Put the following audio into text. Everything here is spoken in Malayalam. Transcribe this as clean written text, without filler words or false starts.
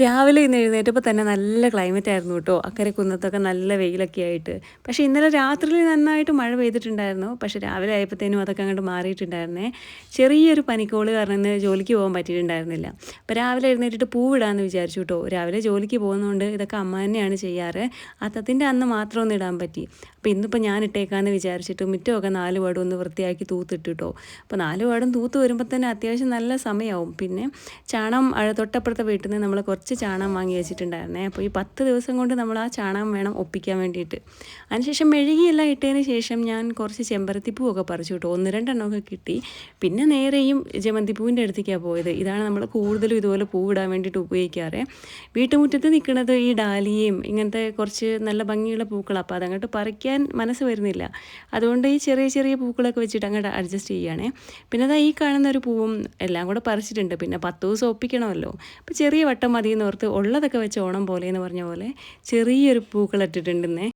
രാവിലെ ഇന്ന് എഴുന്നേറ്റപ്പോൾ തന്നെ നല്ല ക്ലൈമറ്റ് ആയിരുന്നു കേട്ടോ. അക്കരെ കുന്നത്തൊക്കെ നല്ല വെയിലൊക്കെ ആയിട്ട്. പക്ഷേ ഇന്നലെ രാത്രിയിൽ നന്നായിട്ട് മഴ പെയ്തിട്ടുണ്ടായിരുന്നു. പക്ഷേ രാവിലെ ആയപ്പോഴത്തേനും അതൊക്കെ അങ്ങോട്ട് മാറിയിട്ടുണ്ടായിരുന്നേ. ചെറിയൊരു പനിക്കോള് കാരണം ഇന്ന് ജോലിക്ക് പോകാൻ പറ്റിയിട്ടുണ്ടായിരുന്നില്ല. അപ്പോൾ രാവിലെ എഴുന്നേറ്റിട്ട് പൂവിടാമെന്ന് വിചാരിച്ചു കേട്ടോ. രാവിലെ ജോലിക്ക് പോകുന്നതുകൊണ്ട് ഇതൊക്കെ അമ്മ തന്നെയാണ് ചെയ്യാറ്. അത്തത്തിൻ്റെ അന്ന് മാത്രം ഒന്ന് ഇടാൻ പറ്റി. അപ്പോൾ ഇന്നിപ്പോൾ ഞാൻ ഇട്ടേക്കാമെന്ന് വിചാരിച്ചിട്ട് മുറ്റമൊക്കെ 4 പാടും ഒന്ന് വൃത്തിയാക്കി തൂത്തിട്ടു കേട്ടോ. അപ്പോൾ 4 പാടും തൂത്ത് വരുമ്പോൾ തന്നെ അത്യാവശ്യം നല്ല സമയമാവും. പിന്നെ ചാണകം തൊട്ടപ്പുറത്തെ വീട്ടിൽ നിന്ന് നമ്മൾ കുറച്ച് ചാണകം വാങ്ങി വെച്ചിട്ടുണ്ടായിരുന്നേ. അപ്പോൾ ഈ 10 ദിവസം കൊണ്ട് നമ്മൾ ആ ചാണകം വേണം ഒപ്പിക്കാൻ വേണ്ടിയിട്ട്. അതിനുശേഷം മെഴുകിയെല്ലാം ഇട്ടതിന് ശേഷം ഞാൻ കുറച്ച് ചെമ്പരത്തിപ്പൂവൊക്കെ പറിച്ചു കേട്ടോ. 1-2 എണ്ണമൊക്കെ കിട്ടി. പിന്നെ നേരെയും ജമന്തിപ്പൂവിൻ്റെ അടുത്തേക്കാണ് പോയത്. ഇതാണ് നമ്മൾ കൂടുതലും ഇതുപോലെ പൂവിടാൻ വേണ്ടിയിട്ട് ഉപയോഗിക്കാറ്. വീട്ടുമുറ്റത്ത് നിൽക്കുന്നത് ഈ ഡാലിയയും ഇങ്ങനത്തെ കുറച്ച് നല്ല ഭംഗിയുള്ള പൂക്കളാണ്. അപ്പോൾ അതങ്ങോട്ട് പറിക്കാൻ മനസ്സ് വരുന്നില്ല. അതുകൊണ്ട് ഈ ചെറിയ ചെറിയ പൂക്കളൊക്കെ വെച്ചിട്ട് അങ്ങോട്ട് അഡ്ജസ്റ്റ് ചെയ്യുകയാണേ. പിന്നെ അതാ ഈ കാണുന്ന ഒരു പൂവും എല്ലാം കൂടെ പറിച്ചിട്ടുണ്ട്. പിന്നെ 10 ദിവസം ഒപ്പിക്കണമല്ലോ. അപ്പോൾ ചെറിയ വട്ടം മതി എന്നോർത്ത് ഉള്ളതൊക്കെ വെച്ച് ഓണം പോലെ എന്ന് പറഞ്ഞ പോലെ ചെറിയൊരു പൂക്കളിട്ടിട്ടുണ്ടെന്നേ.